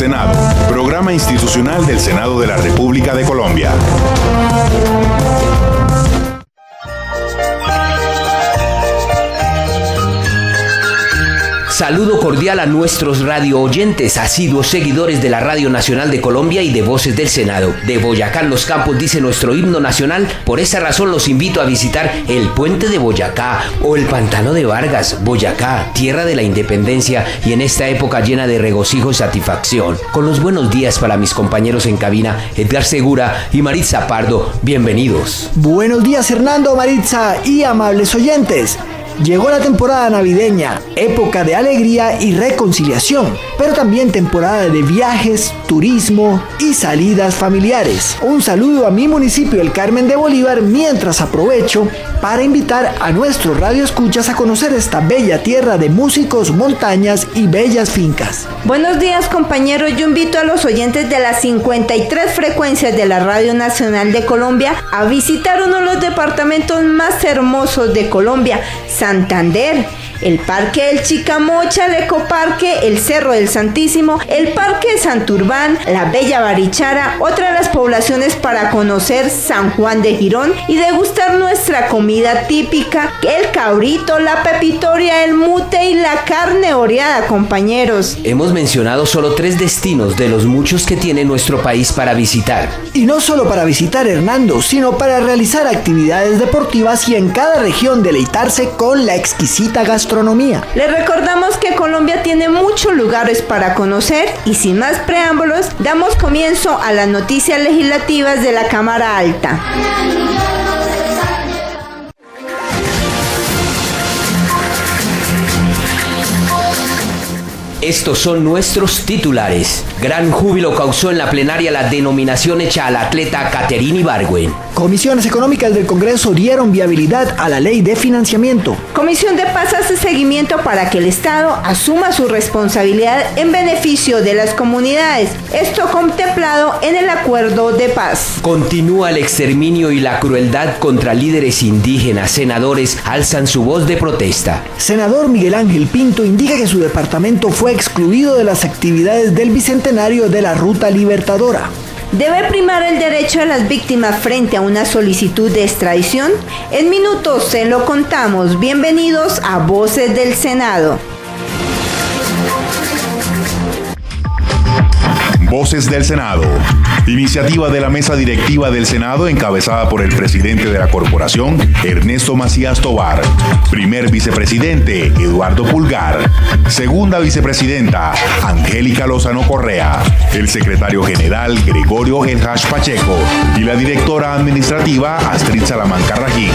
Senado, programa institucional del Senado de la República de Colombia. Saludo cordial a nuestros radio oyentes, asiduos seguidores de la Radio Nacional de Colombia y de Voces del Senado. De Boyacá en los campos dice nuestro himno nacional. Por esa razón los invito a visitar el Puente de Boyacá o el Pantano de Vargas. Boyacá, tierra de la independencia y en esta época llena de regocijo y satisfacción. Con los buenos días para mis compañeros en cabina, Edgar Segura y Maritza Pardo. Bienvenidos. Buenos días, Hernando, Maritza y amables oyentes. Llegó la temporada navideña, época de alegría y reconciliación, pero también temporada de viajes, turismo y salidas familiares. Un saludo a mi municipio, el Carmen de Bolívar, mientras aprovecho para invitar a nuestros radioescuchas a conocer esta bella tierra de músicos, montañas y bellas fincas. Buenos días, compañeros. Yo invito a los oyentes de las 53 frecuencias de la Radio Nacional de Colombia a visitar uno de los departamentos más hermosos de Colombia, Santander, el Parque del Chicamocha, el Ecoparque, el Cerro del Santísimo, el Parque de Santurbán, la Bella Barichara, otra de las poblaciones para conocer San Juan de Girón y degustar nuestra comida típica, el cabrito, la pepitoria, el mute y la carne oreada, compañeros. Hemos mencionado solo 3 destinos de los muchos que tiene nuestro país para visitar. Y no solo para visitar, Hernando, sino para realizar actividades deportivas y en cada región deleitarse con la exquisita gastronomía. Les recordamos que Colombia tiene muchos lugares para conocer y sin más preámbulos, damos comienzo a las noticias legislativas de la Cámara Alta. Estos son nuestros titulares. Gran júbilo causó en la plenaria la denominación hecha al atleta Caterine Ibargüen. Comisiones económicas del Congreso dieron viabilidad a la ley de financiamiento. Comisión de Paz hace seguimiento para que el Estado asuma su responsabilidad en beneficio de las comunidades. Esto contemplado en el acuerdo de paz. Continúa el exterminio y la crueldad contra líderes indígenas. Senadores alzan su voz de protesta. Senador Miguel Ángel Pinto indica que su departamento fue excluido de las actividades del bicentenario de la Ruta Libertadora. ¿Debe primar el derecho de las víctimas frente a una solicitud de extradición? En minutos se lo contamos. Bienvenidos a Voces del Senado. Voces del Senado. Iniciativa de la Mesa Directiva del Senado encabezada por el presidente de la Corporación, Ernesto Macías Tovar. Primer vicepresidente, Eduardo Pulgar. Segunda vicepresidenta, Angélica Lozano Correa. El secretario general, Gregorio El Hash Pacheco. Y la directora administrativa, Astrid Salamanca Rajín.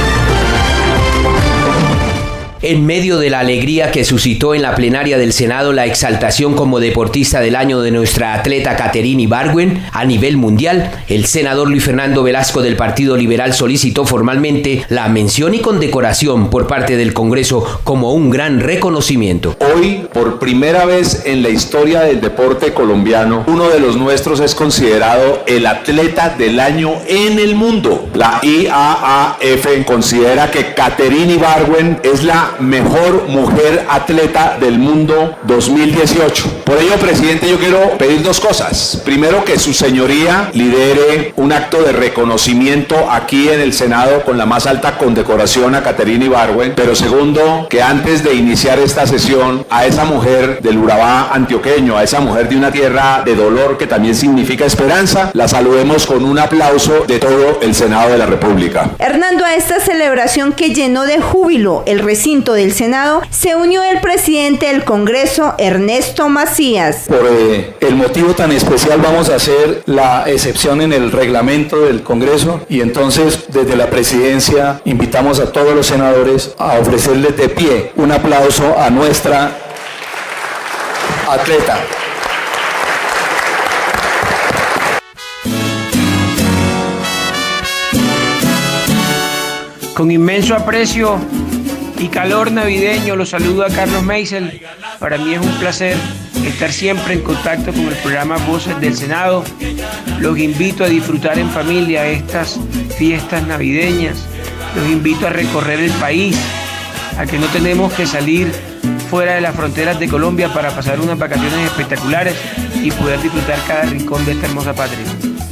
En medio de la alegría que suscitó en la plenaria del Senado la exaltación como deportista del año de nuestra atleta Caterine Ibargüen a nivel mundial, el senador Luis Fernando Velasco del Partido Liberal solicitó formalmente la mención y condecoración por parte del Congreso como un gran reconocimiento. Hoy, por primera vez en la historia del deporte colombiano, uno de los nuestros es considerado el atleta del año en el mundo. La IAAF considera que Caterine Ibargüen es la mejor mujer atleta del mundo 2018. Por ello, presidente, yo quiero pedir 2 cosas. Primero, que su señoría lidere un acto de reconocimiento aquí en el Senado con la más alta condecoración a Caterine Ibargüen. Pero segundo, que antes de iniciar esta sesión, a esa mujer del Urabá antioqueño, a esa mujer de una tierra de dolor que también significa esperanza, la saludemos con un aplauso de todo el Senado de la República. Hernando, a esta celebración que llenó de júbilo el recinto del Senado, se unió el presidente del Congreso, Ernesto Macías. Por el motivo tan especial vamos a hacer la excepción en el reglamento del Congreso y entonces desde la presidencia invitamos a todos los senadores a ofrecerles de pie un aplauso a nuestra atleta. Con inmenso aprecio y calor navideño los saludo a Carlos Meisel. Para mí es un placer estar siempre en contacto con el programa Voces del Senado. Los invito a disfrutar en familia estas fiestas navideñas. Los invito a recorrer el país, a que no tenemos que salir fuera de las fronteras de Colombia para pasar unas vacaciones espectaculares y poder disfrutar cada rincón de esta hermosa patria.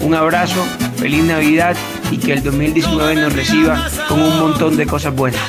Un abrazo, feliz Navidad y que el 2019 nos reciba con un montón de cosas buenas.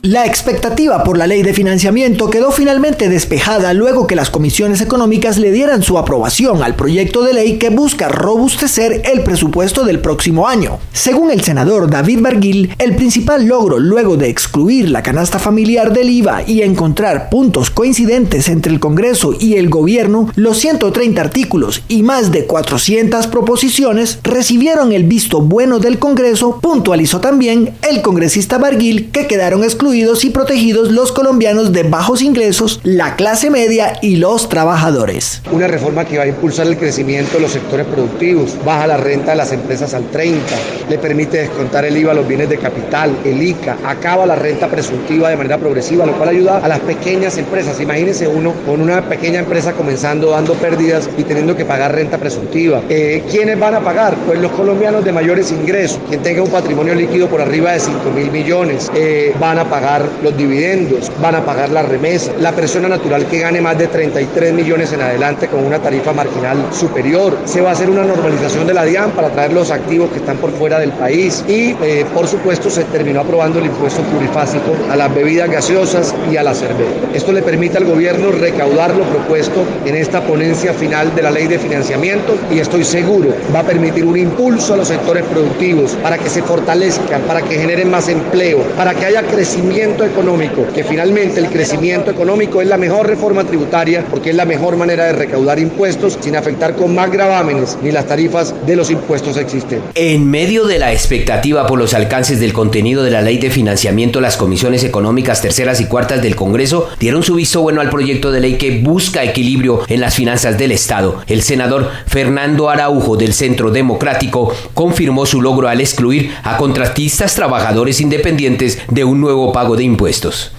La expectativa por la ley de financiamiento quedó finalmente despejada luego que las comisiones económicas le dieran su aprobación al proyecto de ley que busca robustecer el presupuesto del próximo año. Según el senador David Barguil, el principal logro luego de excluir la canasta familiar del IVA y encontrar puntos coincidentes entre el Congreso y el gobierno, los 130 artículos y más de 400 proposiciones recibieron el visto bueno del Congreso, puntualizó también el congresista Barguil, que quedaron excluidos y protegidos los colombianos de bajos ingresos, la clase media y los trabajadores. Una reforma que va a impulsar el crecimiento de los sectores productivos, baja la renta de las empresas al 30%, le permite descontar el IVA a los bienes de capital, el ICA, acaba la renta presuntiva de manera progresiva, lo cual ayuda a las pequeñas empresas. Imagínense uno con una pequeña empresa comenzando dando pérdidas y teniendo que pagar renta presuntiva. ¿Quiénes van a pagar? Pues los colombianos de mayores ingresos, quien tenga un patrimonio líquido por arriba de 5.000 millones, van a pagar los dividendos, van a pagar la remesa, la persona natural que gane más de 33 millones en adelante con una tarifa marginal superior. Se va a hacer una normalización de la DIAN para traer los activos que están por fuera del país y por supuesto se terminó aprobando el impuesto plurifásico a las bebidas gaseosas y a la cerveza. Esto le permite al gobierno recaudar lo propuesto en esta ponencia final de la ley de financiamiento y estoy seguro va a permitir un impulso a los sectores productivos para que se fortalezcan, para que generen más empleo, para que haya crecimiento económico, que finalmente el crecimiento económico es la mejor reforma tributaria porque es la mejor manera de recaudar impuestos sin afectar con más gravámenes ni las tarifas de los impuestos existentes. En medio de la expectativa por los alcances del contenido de la ley de financiamiento, las comisiones económicas terceras y cuartas del Congreso dieron su visto bueno al proyecto de ley que busca equilibrio en las finanzas del Estado. El senador Fernando Araujo del Centro Democrático confirmó su logro al excluir a contratistas trabajadores independientes de un nuevo pago de impuestos.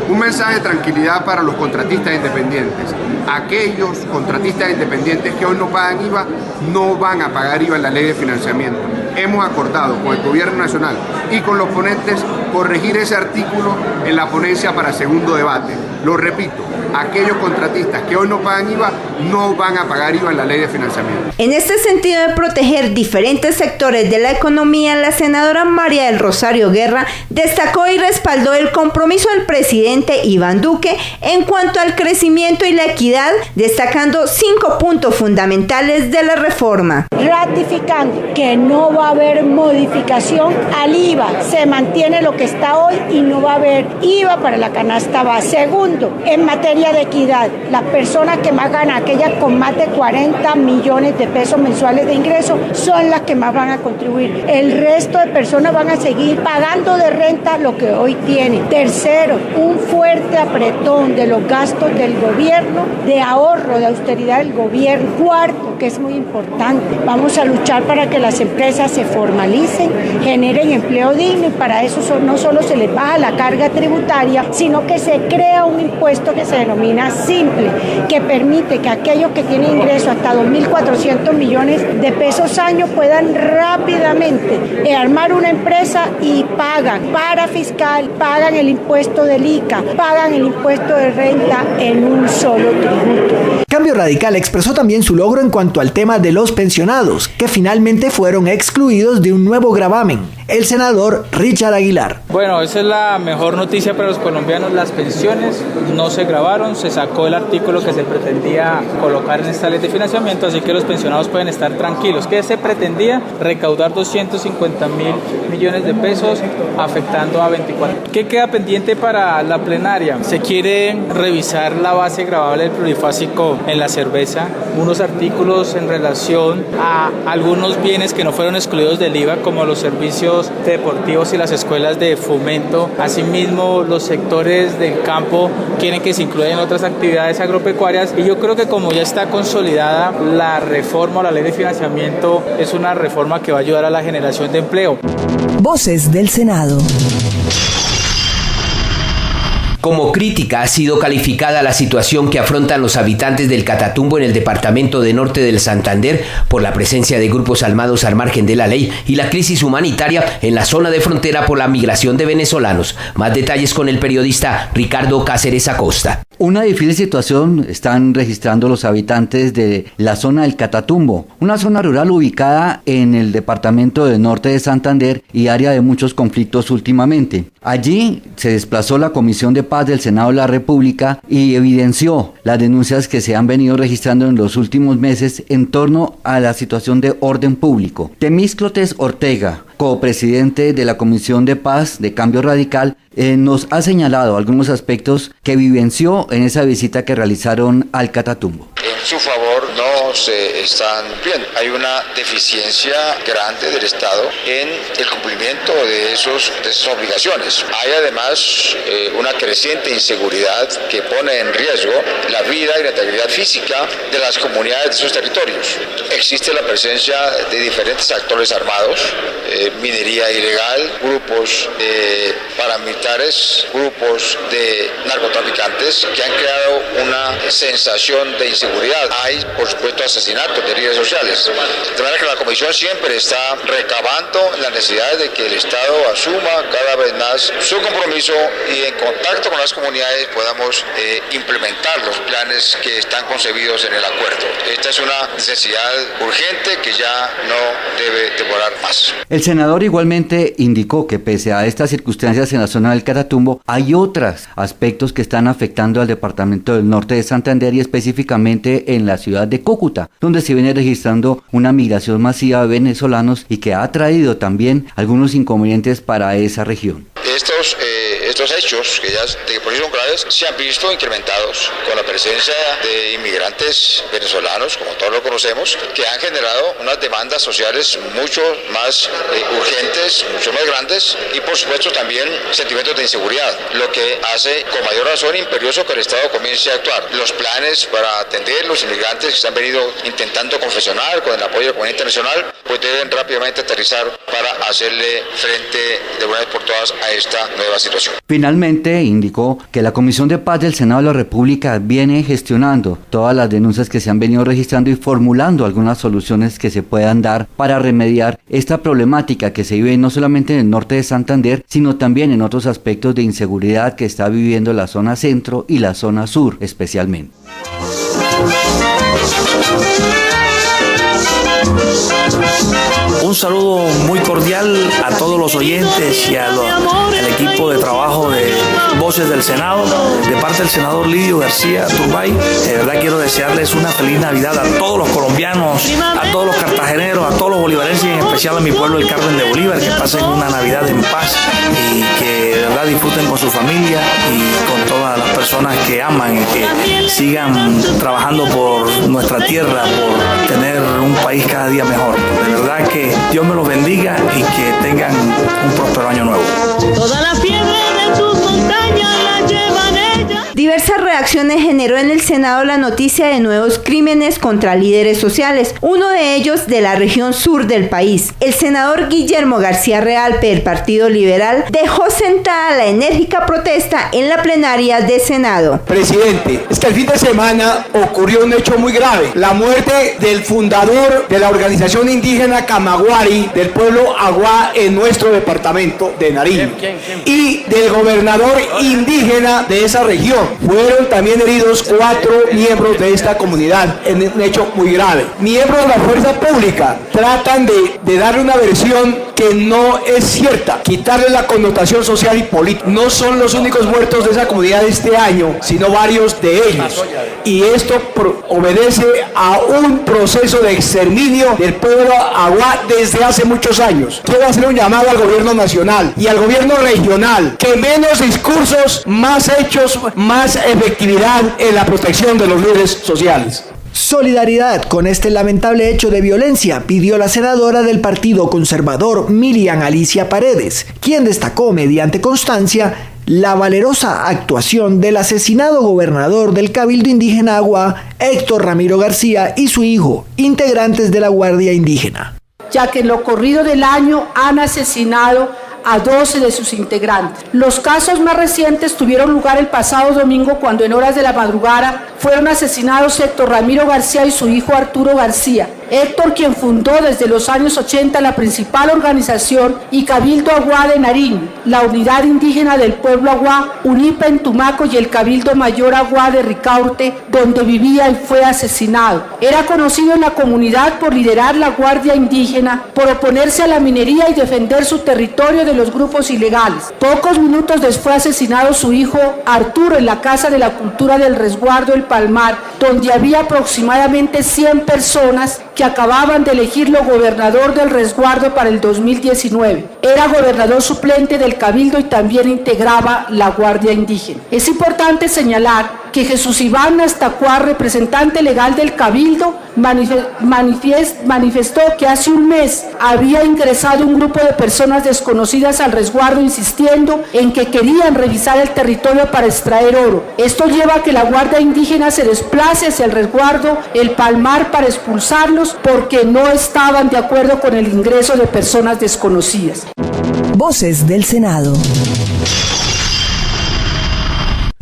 Un mensaje de tranquilidad para los contratistas independientes. Aquellos contratistas independientes que hoy no pagan IVA no van a pagar IVA en la ley de financiamiento. Hemos acordado con el Gobierno Nacional y con los ponentes corregir ese artículo en la ponencia para segundo debate. Lo repito, aquellos contratistas que hoy no pagan IVA no van a pagar IVA en la ley de financiamiento. En este sentido de proteger diferentes sectores de la economía, la senadora María del Rosario Guerra destacó y respaldó el compromiso del presidente Iván Duque en cuanto al crecimiento y la equidad, destacando 5 puntos fundamentales de la reforma. Ratificando que no va a haber modificación al IVA, se mantiene lo que está hoy y no va a haber IVA para la canasta básica. Segundo, en materia de equidad, las personas que más ganan, aquellas con más de 40 millones de pesos mensuales de ingresos, son las que más van a contribuir. El resto de personas van a seguir pagando de renta lo que hoy tienen. Tercero, un fuerte apretón de los gastos del gobierno, de ahorro, de austeridad del gobierno. Cuarto, que es muy importante, vamos a luchar para que las empresas se formalicen, generen empleo digno y para eso no solo se les baja la carga tributaria, sino que se crea un impuesto que se denomina simple, que permite que aquellos que tienen ingresos hasta 2.400 millones de pesos año puedan rápidamente armar una empresa y pagan para fiscal, pagan el impuesto del ICA, pagan el impuesto de renta en un solo tributo. Cambio Radical expresó también su logro en cuanto al tema de los pensionados, que finalmente fueron excluidos de un nuevo gravamen. El senador Richard Aguilar. Bueno, esa es la mejor noticia para los colombianos. Las pensiones no se gravaron, se sacó el artículo que se pretendía colocar en esta ley de financiamiento, así que los pensionados pueden estar tranquilos. ¿Qué se pretendía? Recaudar 250.000 millones de pesos, afectando a 24. ¿Qué queda pendiente para la plenaria? Se quiere revisar la base gravable del plurifásico en la cerveza, unos artículos en relación a algunos bienes que no fueron excluidos del IVA, como los servicios deportivos y las escuelas de fomento. Asimismo, los sectores del campo quieren que se incluyan en otras actividades agropecuarias, y yo creo que como ya está consolidada la reforma o la ley de financiamiento, es una reforma que va a ayudar a la generación de empleo. Voces del Senado. Como crítica ha sido calificada la situación que afrontan los habitantes del Catatumbo en el departamento de Norte del Santander por la presencia de grupos armados al margen de la ley y la crisis humanitaria en la zona de frontera por la migración de venezolanos. Más detalles con el periodista Ricardo Cáceres Acosta. Una difícil situación están registrando los habitantes de la zona del Catatumbo, una zona rural ubicada en el departamento del Norte de Santander y área de muchos conflictos últimamente. Allí se desplazó la Comisión de Paz del Senado de la República y evidenció las denuncias que se han venido registrando en los últimos meses en torno a la situación de orden público. Temísclotes Ortega, copresidente de la Comisión de Paz de Cambio Radical, nos ha señalado algunos aspectos que vivenció en esa visita que realizaron al Catatumbo. En su favor no se están viendo. Hay una deficiencia grande del Estado en el cumplimiento de esas obligaciones. Hay además una creciente inseguridad que pone en riesgo la vida y la integridad física de las comunidades de esos territorios. Existe la presencia de diferentes actores armados, minería ilegal, grupos paramilitares, grupos de narcotraficantes que han creado una sensación de inseguridad. Hay, por supuesto, asesinatos de líderes sociales. De manera que la Comisión siempre está recabando la necesidad de que el Estado asuma cada vez más su compromiso y en contacto con las comunidades podamos implementar los planes que están concebidos en el acuerdo. Esta es una necesidad urgente que ya no debe demorar más. El senador igualmente indicó que pese a estas circunstancias en la zona del Catatumbo, hay otros aspectos que están afectando al departamento del Norte de Santander y específicamente en la ciudad de Cúcuta, donde se viene registrando una migración masiva de venezolanos y que ha traído también algunos inconvenientes para esa región. Estos hechos, que ya de por sí son graves, se han visto incrementados con la presencia de inmigrantes venezolanos, como todos lo conocemos, que han generado unas demandas sociales mucho más urgentes, mucho más grandes y por supuesto también sentimientos de inseguridad, lo que hace con mayor razón imperioso que el Estado comience a actuar. Los planes para atender los inmigrantes que se han venido intentando confeccionar con el apoyo de la comunidad internacional, pues deben rápidamente aterrizar para hacerle frente de una vez por todas a esta nueva situación. Finalmente indicó que la Comisión de Paz del Senado de la República viene gestionando todas las denuncias que se han venido registrando y formulando algunas soluciones que se puedan dar para remediar esta problemática que se vive no solamente en el norte de Santander, sino también en otros aspectos de inseguridad que está viviendo la zona centro y la zona sur especialmente. Un saludo muy cordial a todos los oyentes y al equipo de trabajo de Voces del Senado, de parte del senador Lidio García Turbay. De verdad quiero desearles una feliz Navidad a todos los colombianos, a todos los cartageneros, a todos los bolivarenses y en especial a mi pueblo, el Carmen de Bolívar, que pasen una Navidad en paz y que de verdad disfruten con su familia y con todas las personas que aman y que sigan trabajando por nuestra tierra, por tener un país cada día mejor. De verdad que Dios me los bendiga y que tengan un próspero año nuevo. Toda la fiebre de tus montañas la llevan ellas. Diversas reacciones generó en el Senado la noticia de nuevos crímenes contra líderes sociales, uno de ellos de la región sur del país. El senador Guillermo García Realpe del Partido Liberal dejó sentada la enérgica protesta en la plenaria del Senado. Presidente, es que el fin de semana ocurrió un hecho muy grave, la muerte del fundador de la organización indígena Camaguari del pueblo Aguá en nuestro departamento de Nariño y del gobernador indígena de esa región. Fueron también heridos 4 miembros de esta comunidad en un hecho muy grave. Miembros de la fuerza pública tratan de darle una versión que no es cierta, quitarle la connotación social y política. No son los únicos muertos de esa comunidad este año, sino varios de ellos. Y esto obedece a un proceso de exterminio del pueblo Aguá desde hace muchos años. Quiero hacer un llamado al gobierno nacional y al gobierno regional, que menos discursos, más hechos, más efectividad en la protección de los líderes sociales. Solidaridad con este lamentable hecho de violencia pidió la senadora del Partido Conservador Miriam Alicia Paredes, quien destacó mediante constancia la valerosa actuación del asesinado gobernador del Cabildo Indígena Aguá, Héctor Ramiro García, y su hijo, integrantes de la Guardia Indígena. Ya que en lo corrido del año han asesinado a 12 de sus integrantes. Los casos más recientes tuvieron lugar el pasado domingo cuando en horas de la madrugada fueron asesinados Héctor Ramiro García y su hijo Arturo García. Héctor, quien fundó desde los años 80 la principal organización y Cabildo Aguá de Nariño, la unidad indígena del pueblo Aguá, UNIPA en Tumaco y el Cabildo Mayor Aguá de Ricaurte, donde vivía y fue asesinado. Era conocido en la comunidad por liderar la Guardia Indígena, por oponerse a la minería y defender su territorio de los grupos ilegales. Pocos minutos después fue asesinado su hijo Arturo en la Casa de la Cultura del Resguardo El Palmar, donde había aproximadamente 100 personas que acababan de elegirlo gobernador del resguardo para el 2019. Era gobernador suplente del Cabildo y también integraba la Guardia Indígena. Es importante señalar que Jesús Iván Nastacuar, representante legal del Cabildo, manifestó que hace un mes había ingresado un grupo de personas desconocidas al resguardo insistiendo en que querían revisar el territorio para extraer oro. Esto lleva a que la Guardia Indígena se desplace hacia el resguardo El Palmar para expulsarlos porque no estaban de acuerdo con el ingreso de personas desconocidas. Voces del Senado.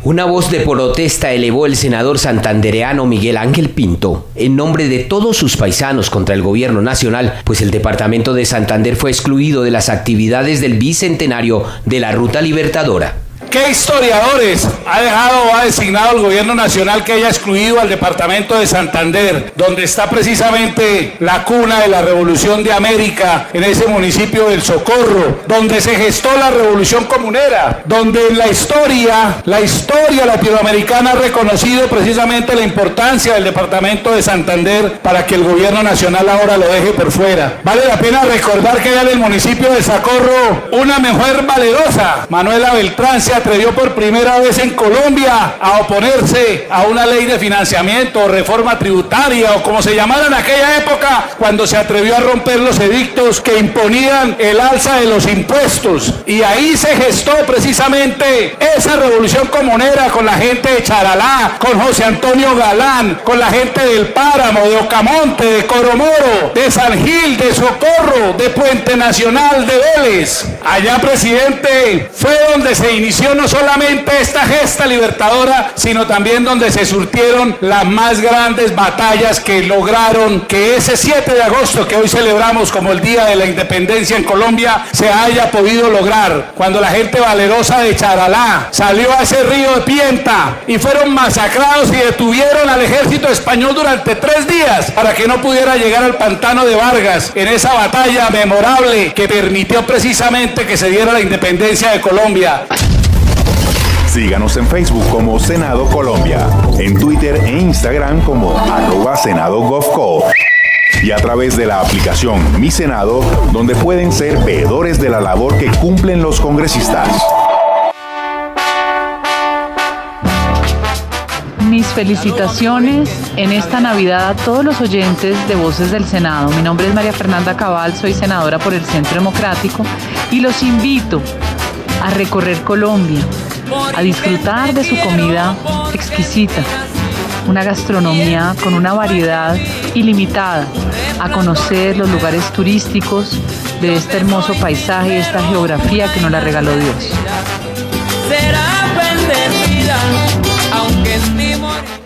Una voz de protesta elevó el senador santandereano Miguel Ángel Pinto en nombre de todos sus paisanos contra el gobierno nacional, pues el departamento de Santander fue excluido de las actividades del bicentenario de la Ruta Libertadora. ¿Qué historiadores ha designado el gobierno nacional que haya excluido al departamento de Santander, donde está precisamente la cuna de la Revolución de América, en ese municipio del Socorro, donde se gestó la Revolución Comunera, donde en la historia latinoamericana ha reconocido precisamente la importancia del departamento de Santander para que el gobierno nacional ahora lo deje por fuera? Vale la pena recordar que allá en el municipio de Socorro, una mujer valerosa, Manuela Beltrán, se atrevió por primera vez en Colombia a oponerse a una ley de financiamiento o reforma tributaria o como se llamara en aquella época, cuando se atrevió a romper los edictos que imponían el alza de los impuestos. Y ahí se gestó precisamente esa revolución comunera con la gente de Charalá, con José Antonio Galán, con la gente del Páramo, de Ocamonte, de Coromoro, de San Gil, de Socorro, de Puente Nacional, de Vélez. Allá, presidente, fue donde se inició no solamente esta gesta libertadora, sino también donde se surtieron las más grandes batallas que lograron que ese 7 de agosto que hoy celebramos como el Día de la Independencia en Colombia se haya podido lograr. Cuando la gente valerosa de Charalá salió a ese río de Pienta y fueron masacrados y detuvieron al ejército español durante 3 días para que no pudiera llegar al pantano de Vargas, en esa batalla memorable que permitió precisamente que se diera la independencia de Colombia. Síganos en Facebook como Senado Colombia, en Twitter e Instagram como @SenadoGovCo y a través de la aplicación Mi Senado, donde pueden ser veedores de la labor que cumplen los congresistas. Mis felicitaciones en esta Navidad a todos los oyentes de Voces del Senado. Mi nombre es María Fernanda Cabal, soy senadora por el Centro Democrático y los invito a recorrer Colombia, a disfrutar de su comida exquisita, una gastronomía con una variedad ilimitada, a conocer los lugares turísticos de este hermoso paisaje y esta geografía que nos la regaló Dios.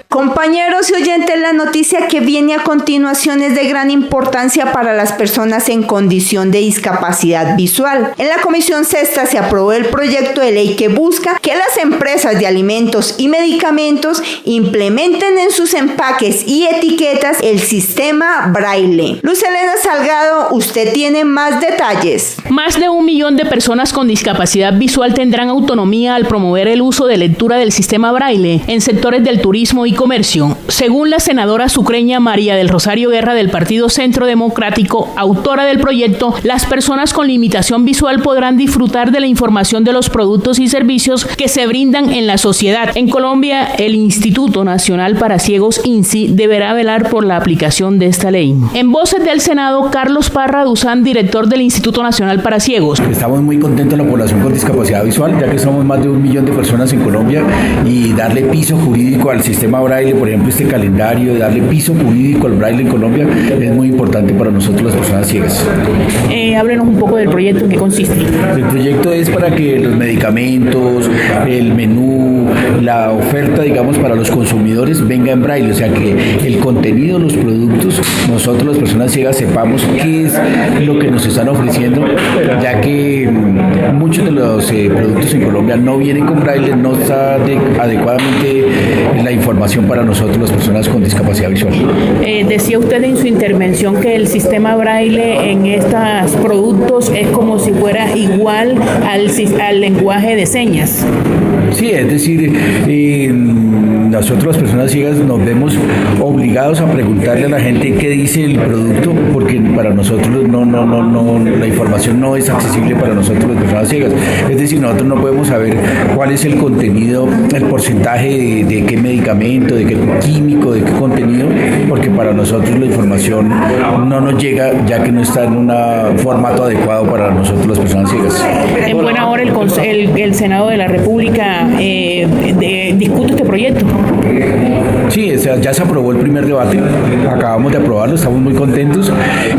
Compañeros y oyentes, la noticia que viene a continuación es de gran importancia para las personas en condición de discapacidad visual. En la Comisión Sexta se aprobó el proyecto de ley que busca que las empresas de alimentos y medicamentos implementen en sus empaques y etiquetas el sistema Braille. Luz Elena Salgado, usted tiene más detalles. Más de 1 millón de personas con discapacidad visual tendrán autonomía al promover el uso de lectura del sistema Braille en sectores del turismo y comercio. Según la senadora sucreña María del Rosario Guerra del Partido Centro Democrático, autora del proyecto, las personas con limitación visual podrán disfrutar de la información de los productos y servicios que se brindan en la sociedad. En Colombia, el Instituto Nacional para Ciegos, INCI, deberá velar por la aplicación de esta ley. En Voces del Senado, Carlos Parra Duzán, director del Instituto Nacional para Ciegos. Estamos muy contentos la población con discapacidad visual, ya que somos más de 1 millón de personas en Colombia, y darle piso jurídico al sistema braille, por ejemplo, este calendario, de darle piso jurídico al braille en Colombia, es muy importante para nosotros las personas ciegas. Háblenos un poco del proyecto, ¿en qué consiste? El proyecto es para que los medicamentos, el menú, la oferta, digamos, para los consumidores venga en braille, o sea que el contenido de los productos, nosotros las personas ciegas sepamos qué es lo que nos están ofreciendo, ya que muchos de los productos en Colombia no vienen con braille, no está adecuadamente la información para nosotros las personas con discapacidad visual. Decía usted en su intervención que el sistema braille en estos productos es como si fuera igual al lenguaje de señas. Sí, es decir, nosotros las personas ciegas nos vemos obligados a preguntarle a la gente qué dice el producto, porque para nosotros la información no es accesible para nosotros las personas ciegas. Es decir, nosotros no podemos saber cuál es el contenido, el porcentaje de qué medicamento, de qué químico, de qué contenido, porque para nosotros la información no nos llega, ya que no está en un formato adecuado para nosotros las personas ciegas. En buena hora el Senado de la República discute este proyecto. Sí, ya se aprobó el primer debate, acabamos de aprobarlo, estamos muy contentos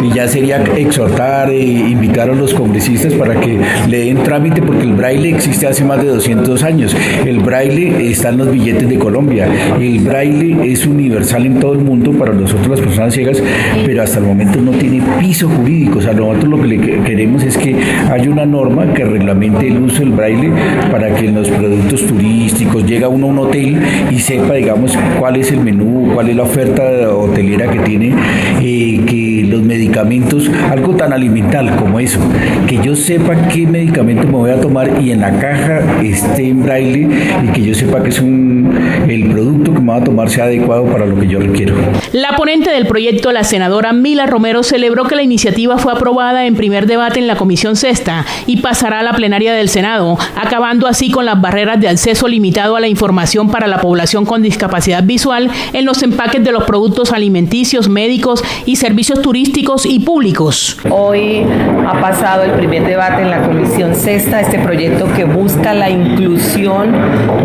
y ya sería exhortar e invitar a los congresistas para que le den trámite, porque el braille existe hace más de 200 años. El braille está en los billetes de Colombia, el braille es universal en todo el mundo para nosotros las personas ciegas, pero hasta el momento no tiene piso jurídico. O sea, nosotros lo que queremos es que haya una norma que reglamente el uso del braille para que en los productos turísticos llega uno a un hotel y sepa, digamos, cuál es el menú, cuál es la oferta hotelera que tiene, que los medicamentos, algo tan alimental como eso, que yo sepa qué medicamento me voy a tomar y en la caja esté en braille y que yo sepa que es el producto que me va a tomar sea adecuado para lo que yo requiero. La ponente del proyecto, la senadora Mila Romero, celebró que la iniciativa fue aprobada en primer debate en la Comisión Sexta y pasará a la plenaria del Senado, acabando así con las barreras de acceso limitado a la información para la población con discapacidad visual en los empaques de los productos alimenticios, médicos y servicios turísticos y públicos. Hoy ha pasado el primer debate en la Comisión Sexta, este proyecto que busca la inclusión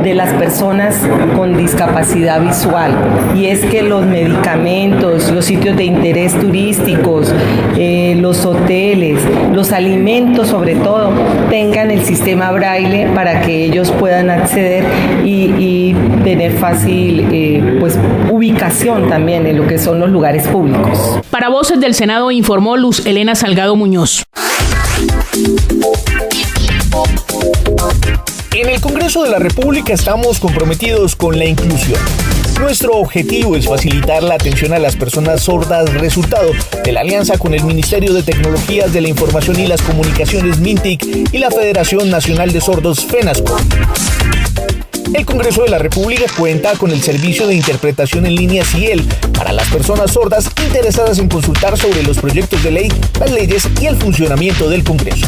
de las personas con discapacidad visual, y es que los medicamentos, los sitios de interés turísticos, los hoteles, los alimentos sobre todo, tengan el sistema braille para que ellos puedan acceder y tener fácil ubicación también en lo que son los lugares públicos. Para Voces del Senado informó Luz Elena Salgado Muñoz. En el Congreso de la República estamos comprometidos con la inclusión. Nuestro objetivo es facilitar la atención a las personas sordas, resultado de la alianza con el Ministerio de Tecnologías de la Información y las Comunicaciones MINTIC y la Federación Nacional de Sordos FENASCO. El Congreso de la República cuenta con el servicio de interpretación en línea CIEL para las personas sordas interesadas en consultar sobre los proyectos de ley, las leyes y el funcionamiento del Congreso.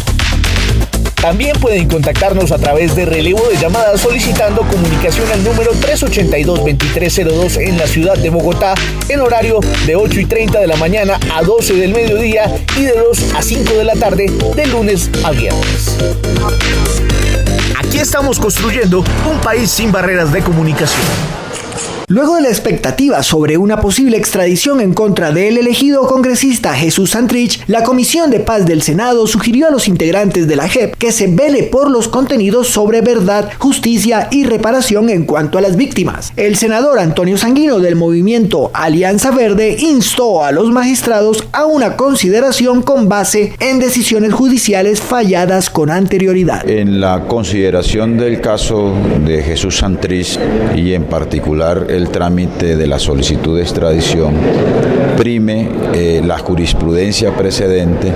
También pueden contactarnos a través de relevo de llamadas solicitando comunicación al número 382-2302 en la ciudad de Bogotá en horario de 8:30 de la mañana a 12 del mediodía y de 2 a 5 de la tarde de lunes a viernes. Aquí estamos construyendo un país sin barreras de comunicación. Luego de la expectativa sobre una posible extradición en contra del elegido congresista Jesús Santrich, la Comisión de Paz del Senado sugirió a los integrantes de la JEP que se vele por los contenidos sobre verdad, justicia y reparación en cuanto a las víctimas. El senador Antonio Sanguino del movimiento Alianza Verde instó a los magistrados a una consideración con base en decisiones judiciales falladas con anterioridad. En la consideración del caso de Jesús Santrich y en particular el trámite de la solicitud de extradición, prime la jurisprudencia precedente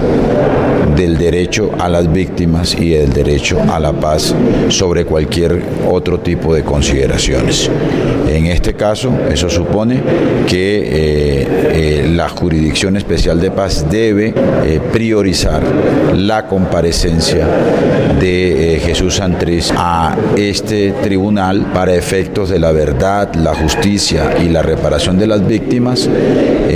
del derecho a las víctimas y el derecho a la paz sobre cualquier otro tipo de consideraciones. En este caso, eso supone que la Jurisdicción Especial de Paz debe priorizar la comparecencia de Jesús Santrich a este tribunal para efectos de la verdad, la justicia justicia y la reparación de las víctimas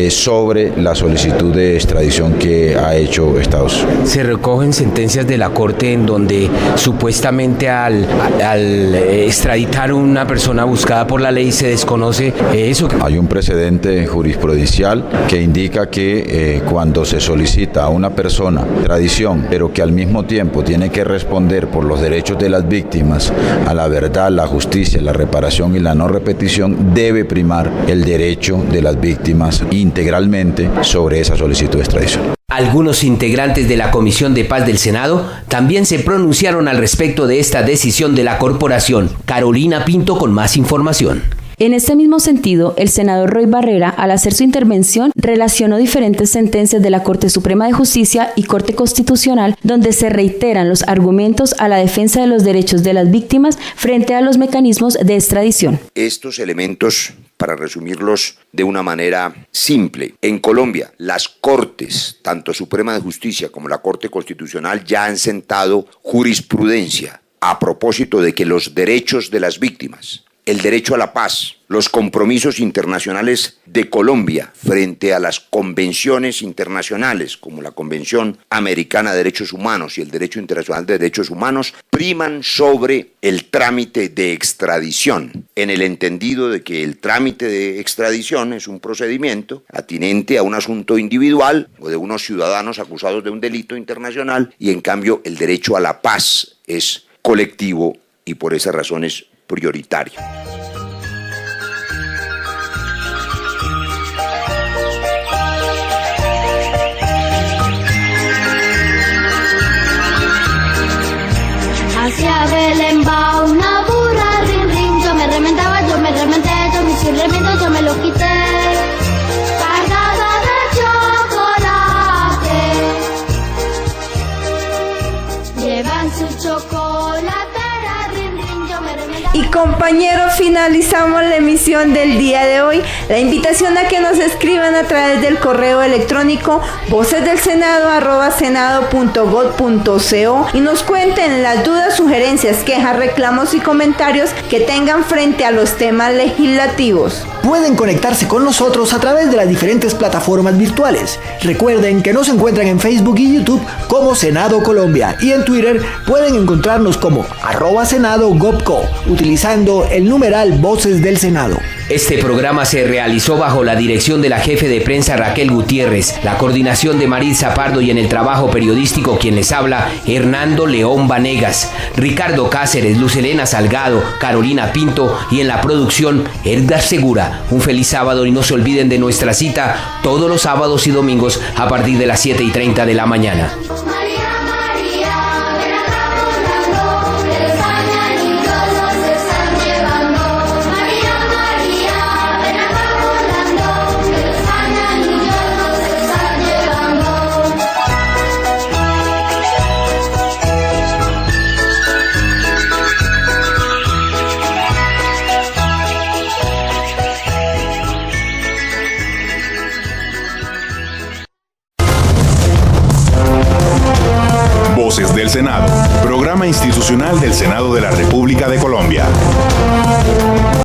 sobre la solicitud de extradición que ha hecho Estados Unidos. Se recogen sentencias de la Corte en donde supuestamente al extraditar a una persona buscada por la ley se desconoce eso. Hay un precedente jurisprudencial que indica que cuando se solicita a una persona extradición, pero que al mismo tiempo tiene que responder por los derechos de las víctimas a la verdad, la justicia, la reparación y la no repetición, debe primar el derecho de las víctimas integralmente sobre esa solicitud de extradición. Algunos integrantes de la Comisión de Paz del Senado también se pronunciaron al respecto de esta decisión de la corporación. Carolina Pinto con más información. En este mismo sentido, el senador Roy Barrera, al hacer su intervención, relacionó diferentes sentencias de la Corte Suprema de Justicia y Corte Constitucional, donde se reiteran los argumentos a la defensa de los derechos de las víctimas frente a los mecanismos de extradición. Estos elementos, para resumirlos de una manera simple, en Colombia las Cortes, tanto Suprema de Justicia como la Corte Constitucional, ya han sentado jurisprudencia a propósito de que los derechos de las víctimas, el derecho a la paz, los compromisos internacionales de Colombia frente a las convenciones internacionales, como la Convención Americana de Derechos Humanos y el Derecho Internacional de Derechos Humanos, priman sobre el trámite de extradición, en el entendido de que el trámite de extradición es un procedimiento atinente a un asunto individual o de unos ciudadanos acusados de un delito internacional, y en cambio el derecho a la paz es colectivo y por esa razón es prioritario. Hacia Belén va una burra, rin rin, yo me rementaba, yo me rementé, yo me hice remendo, yo me lo quité, cargada de chocolate, llevan su chocolate. Y compañeros, finalizamos la emisión del día de hoy. La invitación a que nos escriban a través del correo electrónico vocesdelsenado@senado.gov.co y nos cuenten las dudas, sugerencias, quejas, reclamos y comentarios que tengan frente a los temas legislativos. Pueden conectarse con nosotros a través de las diferentes plataformas virtuales. Recuerden que nos encuentran en Facebook y YouTube como Senado Colombia, y en Twitter pueden encontrarnos como @SenadoGovCo, utilizando el numeral Voces del Senado. Este programa se realizó bajo la dirección de la jefe de prensa Raquel Gutiérrez, la coordinación de Maritza Pardo y en el trabajo periodístico quien les habla, Hernando León Vanegas, Ricardo Cáceres, Luz Helena Salgado, Carolina Pinto y en la producción Edgar Segura. Un feliz sábado y no se olviden de nuestra cita todos los sábados y domingos a partir de las 7:30 de la mañana. Voces del Senado, programa institucional del Senado de la República de Colombia.